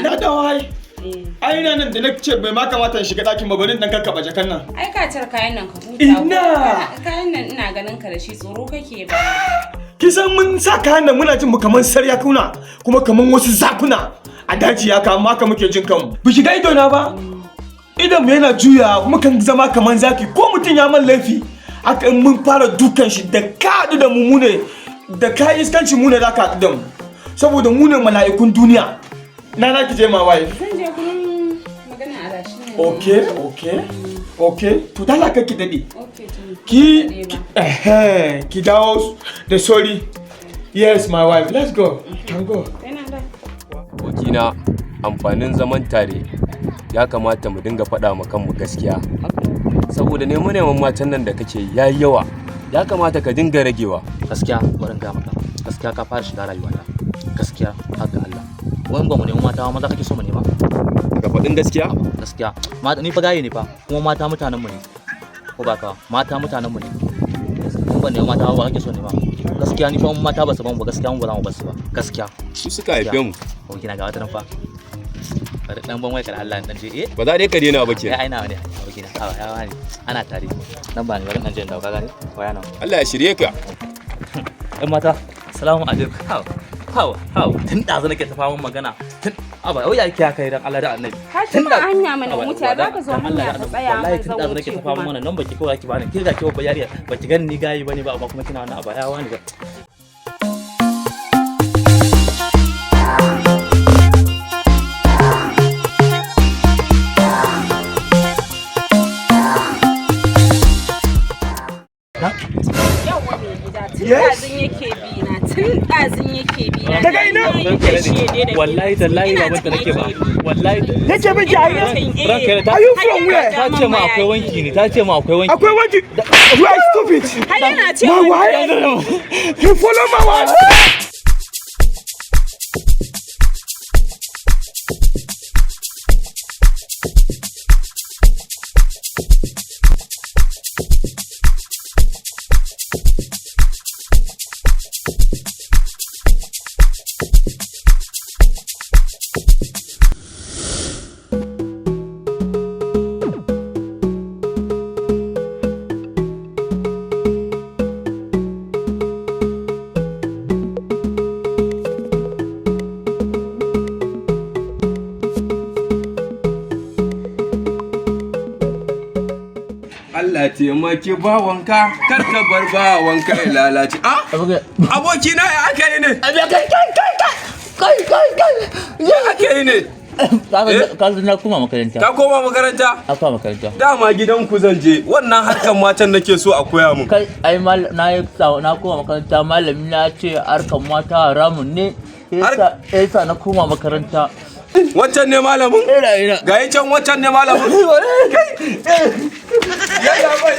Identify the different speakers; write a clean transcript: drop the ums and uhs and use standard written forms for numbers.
Speaker 1: Na dawo hai. Ai ina nan da na ce bai ma kamata in shiga ɗakin babanin dan karkaba jakan nan.
Speaker 2: Ai ka tar kayan nan ka huta.
Speaker 1: Ina.
Speaker 2: Kayan nan ina ganin ka da shi tsoro kake ba.
Speaker 1: Kisan mun sa kayan nan muna jin mu kaman sarya kuna kuma kaman wasu zakuna a daji ya kama haka muke jin kanmu. Bi shiga ido na ba. Idan mu yana juya mukan zama kaman zaki ko mutum ya man laifi. Haka in mun fara dukan shi da ka haɗu da mu ne da ka iskanci mu ne za ka haɗu da mu. Saboda mu ne mala'ikun duniya. Na za ki je ma waye.
Speaker 2: Zan je gurin magana a rashi ne.
Speaker 1: Okay. To dala ka ki dade.
Speaker 2: Okay.
Speaker 1: Ki dawo da sorry. Yes, my wife. Let's go. Can go.
Speaker 3: Abokina, amfanin zaman tare ya kamata mu dinga faɗa ma kanmu gaskiya. Saboda neman matan nan da kake yayi yawa. Ya kamata ka dinga ragewa.
Speaker 4: Gaskiya barin ga maka. Gaskiya ka fara shiga rayuwata. Gaskiya haka Allah. Wani ba mu neman mata maza kake so mu nema?
Speaker 3: Daga faɗin gaskiya?
Speaker 4: Gaskiya. Mata ni fa gaye ne fa. Kuma mata mutanen mu ne. Ko ba ka? Mata mutanen mu ne. Mun ba neman mata ba kake so nema. Gaskiya ni fa mun mata ba su ban ba gaskiya mun ba za mu basu ba. Gaskiya.
Speaker 3: Su suka haife mu.
Speaker 4: Ko kina ga wata nan fa. Bari dan ban wai kar Allah dan je
Speaker 3: Ba za dai ka daina ba ke.
Speaker 4: Ai ina ne. Ko kina. Ya wani. Ana tare. Dan ba ni bari dan je da ka gane. Waya nan.
Speaker 3: Allah ya shirye ka.
Speaker 4: Ɗan mata. Assalamu alaikum. Hau, tun ɗazu nake ta faman magana. Tun aba yau ya kiya kai dan Allah da Annabi.
Speaker 2: Ka ci ba hanya mana wuta za ka zo hanya ka tsaya
Speaker 4: wallahi tun ɗazu nake ta faman mana nan baki kawai ki bani. Ke ga ki ba yariya baki gani ni gayi bane ba amma kuma kina wannan aba ya wani ba.
Speaker 2: Tun ɗazin yake bi na.
Speaker 1: Daga ina?
Speaker 4: Wallahi tallahi ba manta nake ba. Wallahi
Speaker 1: Yake miki a ina? Are you from where?
Speaker 4: Ta ce ma akwai wanki ne.
Speaker 1: Akwai wanki? You are stupid.
Speaker 2: Har yana ce
Speaker 1: My wife? You follow my wife?
Speaker 3: Allah taimaki bawanka kar ka bar bawanka ya lalace. Abokina ya aka yi ne? Ya aka yi ne?
Speaker 4: Ka na koma makaranta.
Speaker 3: Ka koma makaranta?
Speaker 4: Na koma makaranta.
Speaker 3: Dama gidanku zan je. Wannan harkan matan nake so a koya mun.
Speaker 4: Kai ai na koma makaranta malami na ce harkan mata haramun ne. Yasa na koma makaranta.
Speaker 3: Wancan ne malamin? Ga can wancan ne malamin? Yalla bai